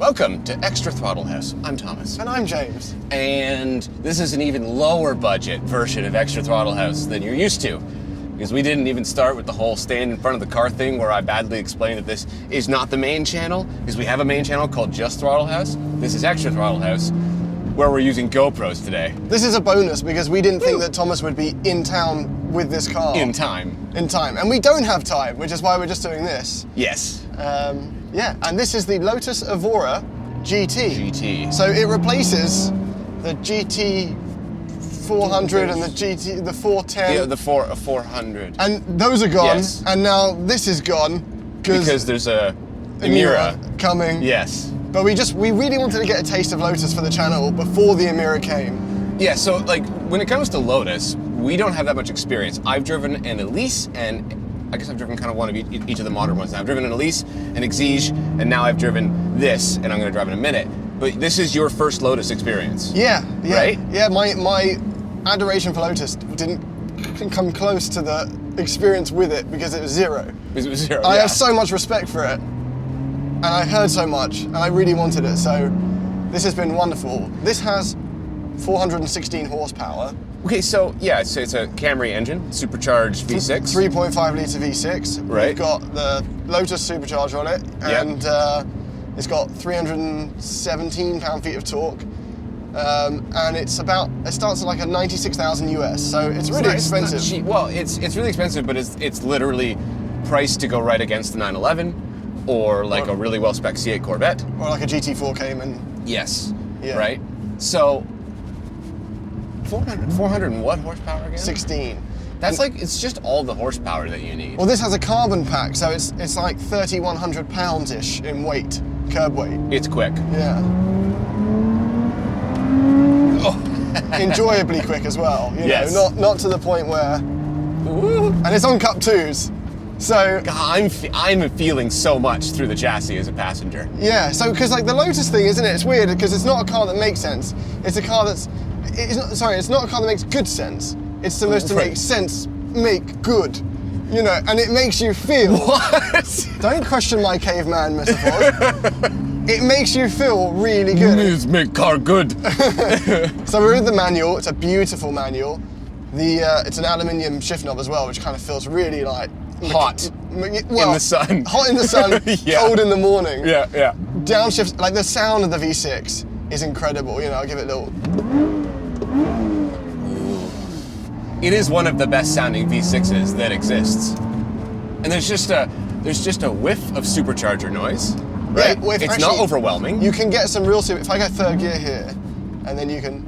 Welcome to Extra Throttle House. I'm Thomas. And I'm James. And this is an even lower budget version of Extra Throttle House than you're used to. Because we didn't even start with the whole stand in front of the car thing where I badly explained that this is not the main channel, because we have a main channel called Just Throttle House. This is Extra Throttle House, where we're using GoPros today. This is a bonus because we didn't think that Thomas would be in town with this car. In time. In time. And we don't have time, which is why we're just doing this. Yes. Yeah, and this is the Lotus Evora GT. GT. So it replaces the GT 400 and the 410. Yeah, the 400. And those are gone, Yes. and now this is gone Because there's a Emira. coming. Yes. But we really wanted to get a taste of Lotus for the channel before the Emira came. Yeah, so like when it comes to Lotus, we don't have that much experience. I've driven an Elise, and I guess I've driven kind of one of each of the modern ones now. I've driven an Elise, an Exige, and now I've driven this, and I'm going to drive in a minute. But this is your first Lotus experience. Yeah. Right? Yeah, my adoration for Lotus didn't come close to the experience with it because it was zero. It was zero. I yeah. have so much respect for it, and I heard so much, and I really wanted it, so this has been wonderful. This has 416 horsepower. Okay, so yeah, it's a Camry engine, supercharged V6. 3.5 litre V6. Right. We've got the Lotus supercharger on it, and it's got 317 pound-feet of torque. And it starts at like a 96,000 US, so it's really expensive. It's not cheap. Well, it's really expensive, but it's literally priced to go right against the 911 or like a really well-spec C8 Corvette. Or like a GT4 Cayman. Yes. Yeah. Right? So 400 and what horsepower again? 16. That's it's just all the horsepower that you need. Well, this has a carbon pack, so it's like 3,100 pounds-ish in weight, curb weight. It's quick. Yeah. Oh. Enjoyably quick as well. You know, not to the point where. Ooh. And it's on Cup 2s, so. God, I'm feeling so much through the chassis as a passenger. Yeah, so because like the Lotus thing, isn't it? It's weird because it's not a car that makes sense. It's a car that's. It's not a car that makes good sense. It's supposed to make sense, make good. You know, and it makes you feel. What? Don't question my caveman metaphors. It makes you feel really good. Please make car good. So we're in the manual. It's a beautiful manual. It's an aluminium shift knob as well, which kind of feels really like hot in the sun. Hot in the sun, Yeah. cold in the morning. Yeah. Downshift, like the sound of the V6 is incredible. You know, I'll give it a little. It is one of the best sounding V6s that exists. And there's just a whiff of supercharger noise, right? Yeah, it's not overwhelming. You can get some real super. If I go third gear here, and then you can.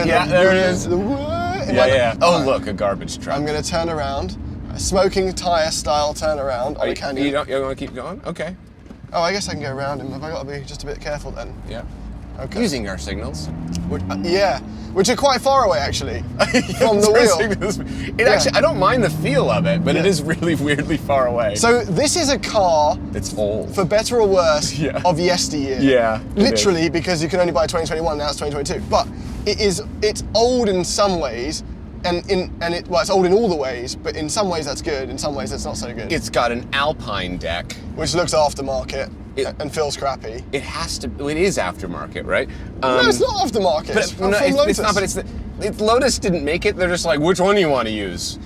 Yeah, there it is. Yeah. Oh, Right. look, a garbage truck. I'm going to turn around, a smoking tyre style turn around on a canyon. You want to keep going? Okay. Oh, I guess I can go around him. Have I got to be just a bit careful then? Yeah. Okay. Using our signals. Which are quite far away actually from the wheel. Actually, I don't mind the feel of it, but it Yeah. is really weirdly far away. So this is a car, It's old. for better or worse, Yeah. of yesteryear. Yeah, it Literally, because you can only buy 2021, now it's 2022. But it's old in some ways, it's old in all the ways, but in some ways that's good, in some ways that's not so good. It's got an Alpine deck. Which looks aftermarket and feels crappy. It has to. It is aftermarket, right? No, it's not aftermarket. But It's from Lotus. it's not. But Lotus didn't make it. They're just like, which one do you want to use?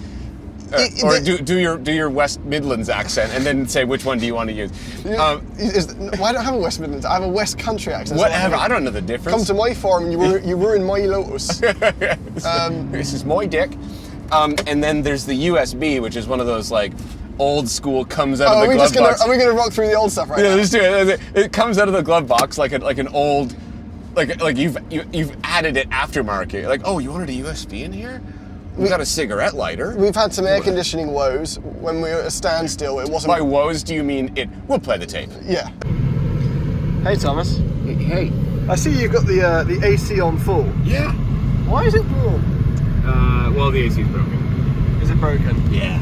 Do your West Midlands accent and then say which one do you want to use. Why don't I have a West Midlands? I have a West Country accent. Whatever. I don't know the difference. Come to my farm and you ruin my Lotus. This is my dick. And then there's the USB, which is one of those like old school comes out of the glove box. Are we gonna rock through the old stuff right now? Yeah, let's do it. It comes out of the glove box like an old, like you've added it aftermarket. Like, oh, you wanted a USB in here? We got a cigarette lighter. We've had some air conditioning woes when we were at a standstill. It wasn't. By woes, do you mean it? We'll play the tape. Yeah. Hey Thomas. Hey. I see you've got the AC on full. Yeah. Why is it warm? Well, the AC is broken. Is it broken? Yeah.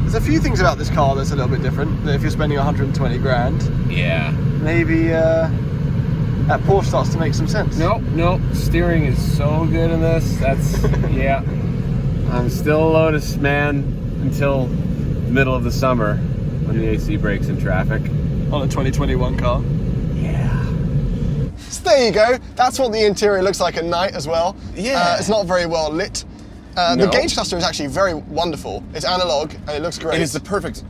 There's a few things about this car that's a little bit different. That if you're spending 120 grand, Yeah. maybe that Porsche starts to make some sense. Nope. Steering is so good in this. That's yeah. I'm still a Lotus man until the middle of the summer when the AC breaks in traffic. on a 2021 car. Yeah. So there you go. That's what the interior looks like at night as well. Yeah. It's not very well lit. No. The gauge cluster is actually very wonderful. It's analog and it looks great. It is the perfect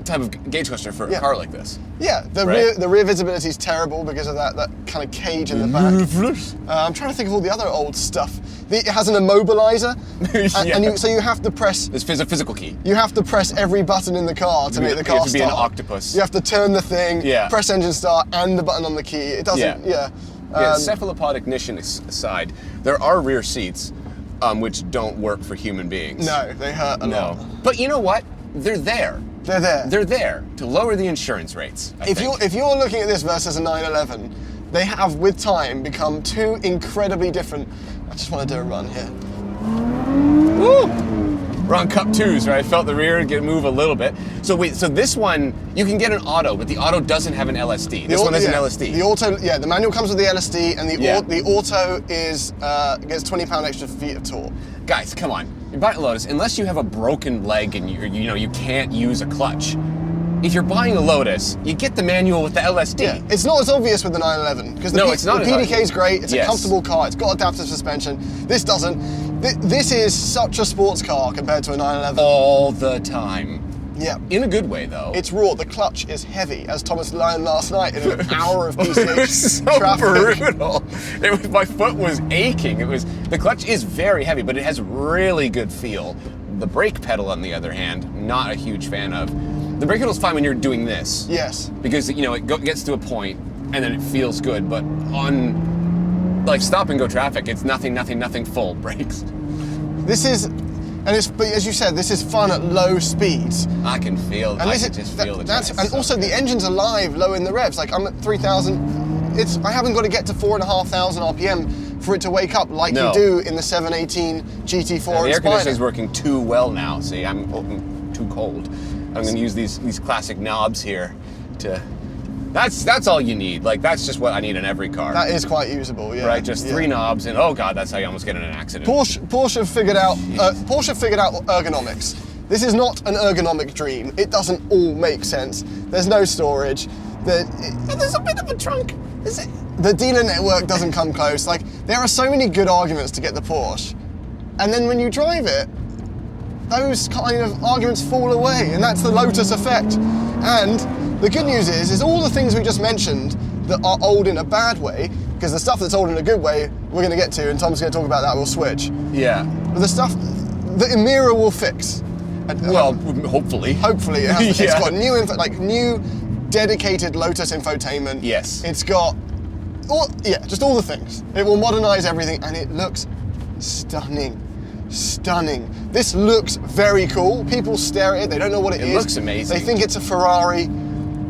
type of gauge cluster for a car like this. Yeah, the rear visibility is terrible because of that kind of cage in the back. I'm trying to think of all the other old stuff. It has an immobilizer, so you have to press. There's a physical key. You have to press every button in the car to make the car start. You have to be an octopus. You have to turn the thing, press engine start, and the button on the key. It doesn't. Cephalopod ignition aside, there are rear seats, which don't work for human beings. No, they hurt a lot. But you know what? They're there. They're there. They're there to lower the insurance rates. If you're looking at this versus a 911, they have with time become two incredibly different. I just want to do a run here. Woo! We're on Cup 2s, right? I felt the rear move a little bit. So this one, you can get an auto, but the auto doesn't have an LSD. This one has an LSD. The auto, the manual comes with the LSD, and the auto is gets 20 pound extra feet of torque. Guys, come on. You're buying a Lotus, unless you have a broken leg and you can't use a clutch. If you're buying a Lotus, you get the manual with the LSD. Yeah, it's not as obvious with the 911 because the PDK is great. It's a comfortable car. It's got adaptive suspension. This doesn't. This is such a sports car compared to a 911. All the time. Yeah. In a good way, though. It's raw. The clutch is heavy, as Thomas learned last night in an hour of PCH It was so traffic. brutal. My foot was aching. The clutch is very heavy, but it has really good feel. The brake pedal, on the other hand, not a huge fan of. The brake pedal's fine when you're doing this. Yes. Because it gets to a point, and then it feels good. But on stop and go traffic, it's nothing full brakes. This is. But as you said, this is fun at low speeds. I can feel. And also the engine's alive low in the revs. Like I'm at 3,000. I haven't got to get to 4,500 RPM for it to wake up like you do in the 718 GT4. The air conditioning's working too well now. See, I'm too cold. I'm going to use these classic knobs here to. That's all you need. That's just what I need in every car. That is quite usable, yeah. Right, just 3 knobs, and oh god, that's how you almost get in an accident. Porsche figured out ergonomics. This is not an ergonomic dream. It doesn't all make sense. There's no storage. There's a bit of a trunk. Is it? The dealer network doesn't come close. There are so many good arguments to get the Porsche, and then when you drive it, those kind of arguments fall away, and that's the Lotus effect. And the good news is all the things we just mentioned that are old in a bad way, because the stuff that's old in a good way, we're going to get to, and Tom's going to talk about that, we'll switch. Yeah. But the stuff that Emira will fix. Well, hopefully. Hopefully. It's got new dedicated Lotus infotainment. Yes. It's got, just all the things. It will modernize everything, and it looks stunning. Stunning. This looks very cool. People stare at it, they don't know what it is. It looks amazing. They think it's a Ferrari.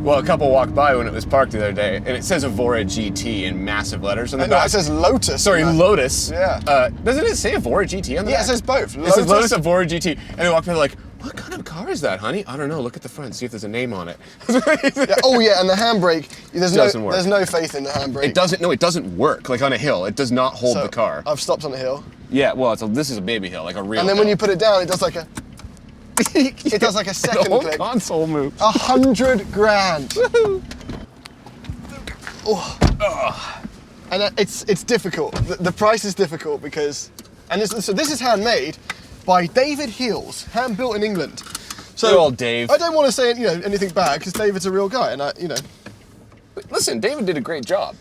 Well, a couple walked by when it was parked the other day, and it says Evora GT in massive letters on the back. No, it says Lotus. Sorry, Lotus. Yeah. Doesn't it say Evora GT on the back? Yeah, it says both. It says Lotus Evora GT. And they walk by, they're like, what kind of car is that, honey? I don't know. Look at the front, see if there's a name on it. And the handbrake. Doesn't work. There's no faith in the handbrake. It doesn't. No, it doesn't work. On a hill, it does not hold the car. I've stopped on a hill. Yeah. Well, this is a baby hill, like a real. And then hill. when you put it down, it does like a. It does like a second the whole click. console move. $100 grand. Oh. And it's difficult. The price is difficult because, so this is handmade by David Heels, hand built in England. So good old Dave. I don't want to say anything bad because David's a real guy, and Listen, David did a great job.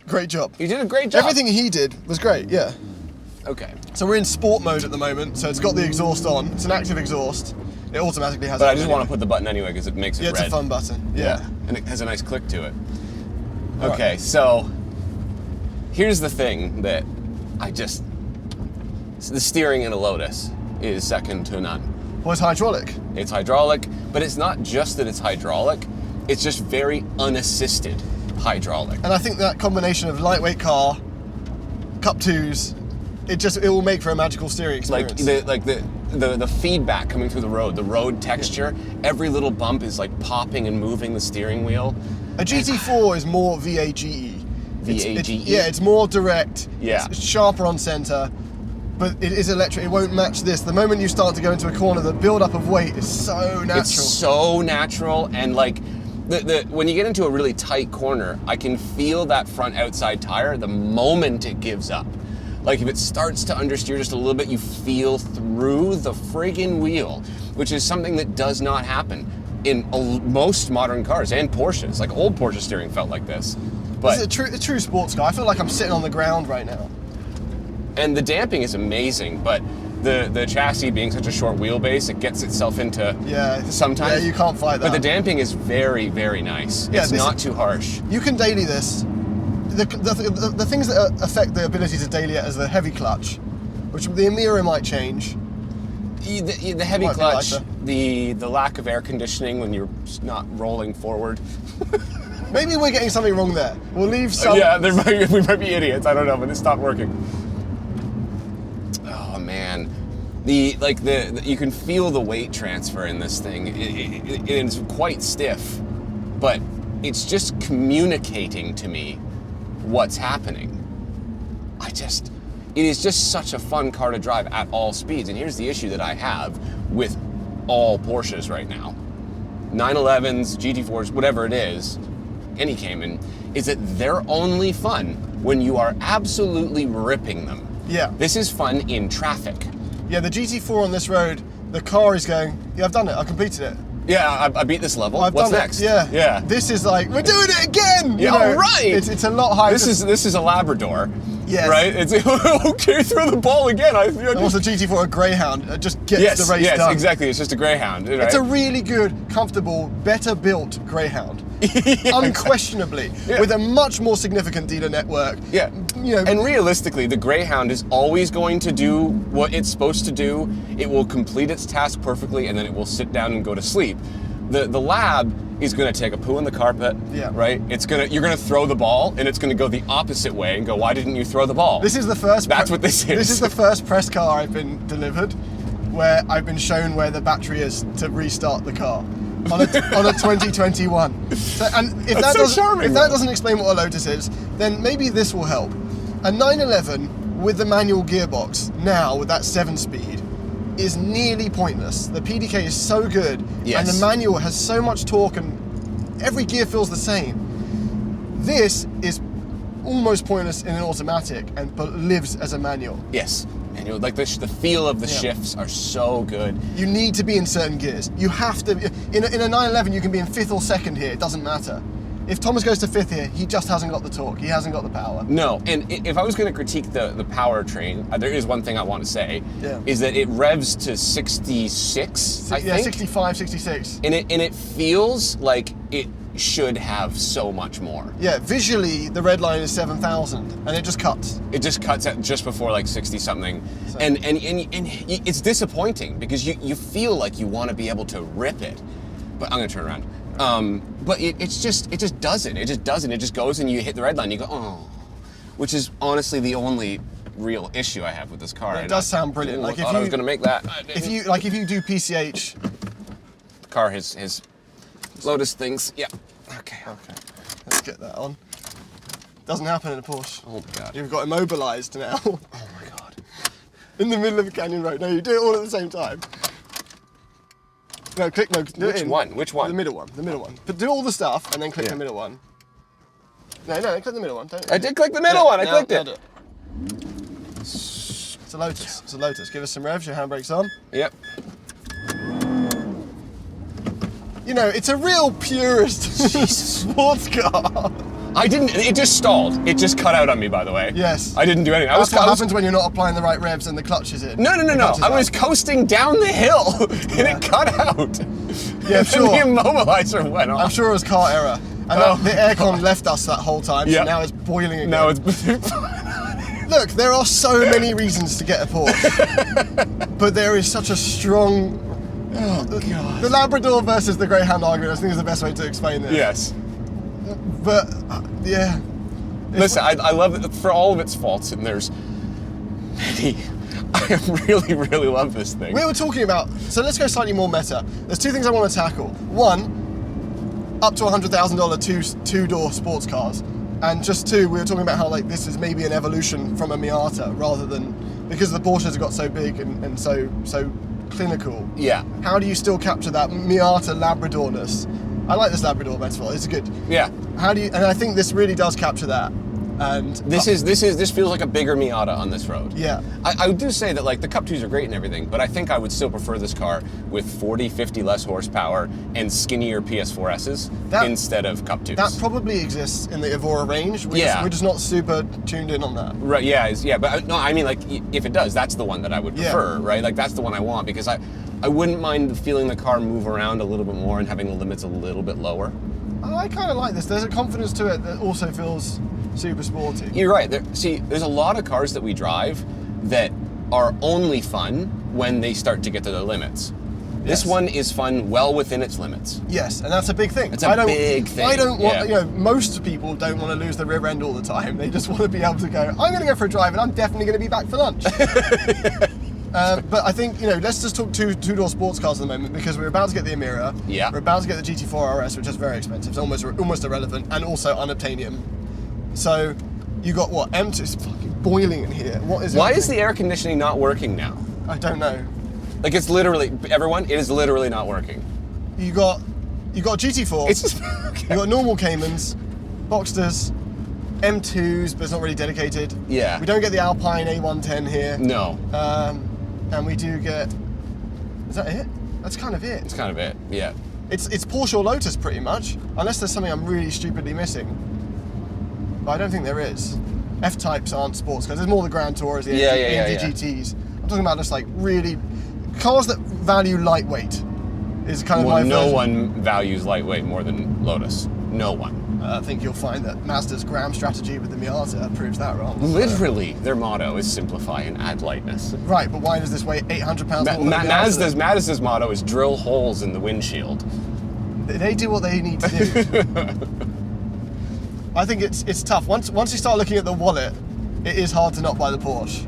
Great job. He did a great job. Everything he did was great. Yeah. Okay. So we're in sport mode at the moment. So it's got the exhaust on. It's an active exhaust. It automatically has. But I just want to put the button anyway because it makes it red. Yeah, it's a fun button. Yeah. And it has a nice click to it. Okay, right. So here's the thing that the steering in a Lotus is second to none. Well, it's hydraulic. It's hydraulic, but it's not just that it's hydraulic. It's just very unassisted hydraulic. And I think that combination of lightweight car, Cup 2s, it will make for a magical steering experience. The feedback coming through the road texture, every little bump is like popping and moving the steering wheel. A GT4 is more VAGE. VAGE? It's more direct. Yeah. It's sharper on center, but it is electric. It won't match this. The moment you start to go into a corner, the build-up of weight is so natural. It's so natural, and when you get into a really tight corner, I can feel that front outside tire the moment it gives up. Like if it starts to understeer just a little bit, you feel through the friggin' wheel, which is something that does not happen in most modern cars and Porsches. Like old Porsche steering felt like this. But This is a true sports car. I feel like I'm sitting on the ground right now. And the damping is amazing, but the chassis being such a short wheelbase, it gets itself into sometimes. Yeah, you can't fight that. But the damping is very, very nice. Yeah, it's not too harsh. You can daily this. The things that affect the ability to daily it is the heavy clutch, which the Emira might change. The heavy clutch, the lack of air conditioning when you're not rolling forward. Maybe we're getting something wrong there. We'll leave some. Yeah, we might be idiots. I don't know, but it stopped working. Oh man, you can feel the weight transfer in this thing. It's quite stiff, but it's just communicating to me what's happening. It is just such a fun car to drive at all speeds. And here's the issue that I have with all Porsches right now. 911s, GT4s, whatever it is, any Cayman, is that they're only fun when you are absolutely ripping them. Yeah. This is fun in traffic. Yeah, the GT4 on this road, the car is going, yeah, I've done it, I completed it. Yeah, I beat this level. I've What's done next? It. Yeah. Yeah. This is like, we're doing it again! Yeah, you know, right! It's a lot higher. This is a Labrador. Yes. Right? It's okay, throw the ball again. Also, GT4, a Greyhound, it just gets the race done. Yes, exactly. It's just a Greyhound. Right? It's a really good, comfortable, better built Greyhound. Unquestionably. Yeah. With a much more significant dealer network. Yeah. You know, and realistically, the Greyhound is always going to do what it's supposed to do. It will complete its task perfectly, and then it will sit down and go to sleep. The Lab is going to take a poo in the carpet, right? You're going to throw the ball, and it's going to go the opposite way and go, why didn't you throw the ball? This is the first. That's what this is. This is the first press car I've been delivered, where I've been shown where the battery is to restart the car on a 2021. So, and if that doesn't explain what a Lotus is, then maybe this will help. A 911 with the manual gearbox now with that 7-speed is nearly pointless. The PDK is so good, and the manual has so much torque, and every gear feels the same. This is almost pointless in an automatic, but lives as a manual. Yes, manual. Like the feel of the shifts are so good. You need to be in certain gears. You have to. In a 911, you can be in 5th or 2nd here. It doesn't matter. If Thomas goes to 5th here, he just hasn't got the torque. He hasn't got the power. No, and if I was going to critique the powertrain, there is one thing I want to say, Yeah. is that it revs to 66, I think. 65, 66. And it feels like it should have so much more. Yeah, visually, the red line is 7,000, and it just cuts. It just cuts at just before like 60 something, and it's disappointing because you feel like you want to be able to rip it, but I'm gonna turn around. But it just doesn't. It just doesn't. It just goes and you hit the red line. And you go, oh, which is honestly the only real issue I have with this car. It does sound brilliant. Like if I was gonna make that. If you do PCH, the car his Lotus things. Yeah. Okay. Let's get that on. Doesn't happen in a Porsche. Oh my god. You've got immobilized now. Oh my god. In the middle of a canyon road. No, you do it all at the same time. No, click. No, do it in. Which one? The middle one. The middle one. But do all the stuff and then click the middle one. No, click the middle one. I did click the middle one. I clicked it. It's a Lotus. It's a Lotus. Give us some revs. Your handbrake's on. Yep. You know, it's a real purist sports car. It just stalled. It just cut out on me, by the way. Yes. I didn't do anything. That's what happens when you're not applying the right revs and the clutch is in. No. I was coasting down the hill and it cut out. Yeah, and sure. the immobilizer went off. I'm sure it was car error. And the aircon left us that whole time, so now it's boiling again. Now it's... Look, there are so many reasons to get a Porsche, but there is such a strong... Oh, God. The Labrador versus the Greyhound argument, I think, is the best way to explain this. Yes. But, yeah. Listen, I love it for all of its faults, and there's many. I really, really love this thing. We were talking about, so let's go slightly more meta. There's two things I want to tackle. One, up to $100,000 two-door sports cars. And just two, we were talking about how like this is maybe an evolution from a Miata rather than, because the Porsches have got so big and so clinical. Yeah. How do you still capture that Miata Labradorness I like this Labrador metaphor. It's good. Yeah. And I think this really does capture that. And this feels like a bigger Miata on this road. Yeah. I do say that like the Cup 2s are great and everything, but I think I would still prefer this car with 40, 50 less horsepower and skinnier PS4Ss instead of Cup 2s. That probably exists in the Evora range. We're just not super tuned in on that. Right, yeah, but no, I mean like if it does, that's the one that I would prefer, right? Like that's the one I want because I wouldn't mind feeling the car move around a little bit more and having the limits a little bit lower. I kind of like this. There's a confidence to it that also feels super sporty. You're right. There's a lot of cars that we drive that are only fun when they start to get to their limits. Yes. This one is fun well within its limits. Yes, and that's a big thing. It's a big thing. I don't want, most people don't want to lose the rear end all the time. They just want to be able to go, I'm going to go for a drive and I'm definitely going to be back for lunch. But I think, let's just talk two-door sports cars at the moment because we're about to get the Emira. Yeah. We're about to get the GT4 RS, which is very expensive. It's almost irrelevant and also unobtainium. So you got what? M2 is fucking boiling in here. What is it? Why is the air conditioning not working now? I don't know. Like it's literally, everyone, it is literally not working. You got GT4. It's just, You got normal Caymans, Boxsters, M2s, but it's not really dedicated. Yeah. We don't get the Alpine A110 here. No. And we do get. Is that it? That's kind of it. It's kind of it. Yeah. It's Porsche or Lotus pretty much, unless there's something I'm really stupidly missing. But I don't think there is. F-types aren't sports cars. There's more the Grand Tours, the AMG GTs. I'm talking about just like really cars that value lightweight. Is kind of my no version. one values lightweight more than Lotus. No one. I think you'll find that Mazda's Gram strategy with the Miata proves that wrong. Literally, their motto is simplify and add lightness. Right, but why does this weigh 800 pounds more than the Mazda's motto is drill holes in the windshield. They do what they need to do. I think it's tough. Once you start looking at the wallet, it is hard to not buy the Porsche.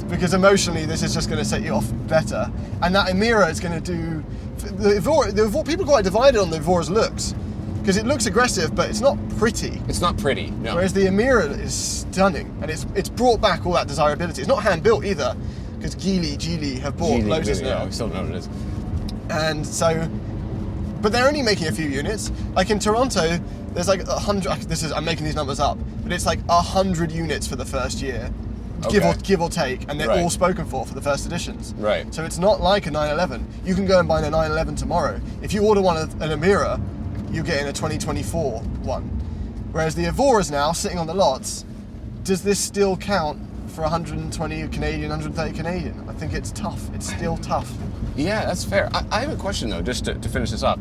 Because emotionally, this is just going to set you off better. And that Emira is going to do... The Evora, people are quite divided on the Evora's looks. Because it looks aggressive, but it's not pretty. It's not pretty, no. Whereas the Emira is stunning, and it's brought back all that desirability. It's not hand-built either, because Geely have bought Lotus now. Yeah, we still don't know what it is. And so... But they're only making a few units. Like in Toronto, there's like 100... I'm making these numbers up, but it's like 100 units for the first year. Okay. Give or take, and they're all spoken for the first editions. Right. So it's not like a 911. You can go and buy a 911 tomorrow. If you order an Emira, you're getting a 2024 one. Whereas the Evora's now sitting on the lots. Does this still count for 120 Canadian, 130 Canadian? I think it's tough. It's still tough. Yeah, that's fair. I have a question though, just to finish this up.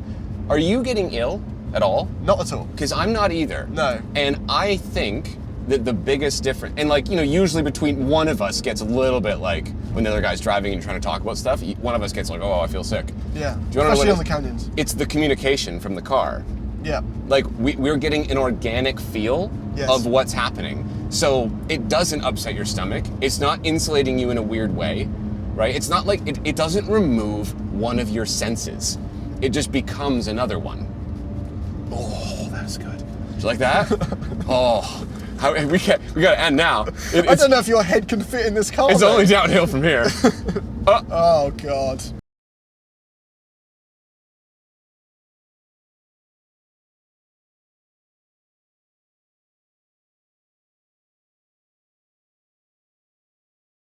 Are you getting ill at all? Not at all. Because I'm not either. No. And I think that the biggest difference, and like, usually between one of us gets a little bit like, when the other guy's driving and trying to talk about stuff, one of us gets like, oh, I feel sick. Yeah, Do you want to especially know on the canyons. It's the communication from the car. Yeah. Like, we're getting an organic feel of what's happening. So it doesn't upset your stomach. It's not insulating you in a weird way, right? It's not like, it doesn't remove one of your senses. It just becomes another one. Oh, that's good. Did you like that? Oh. We got to end now. I don't know if your head can fit in this car. It's only downhill from here. Oh, God.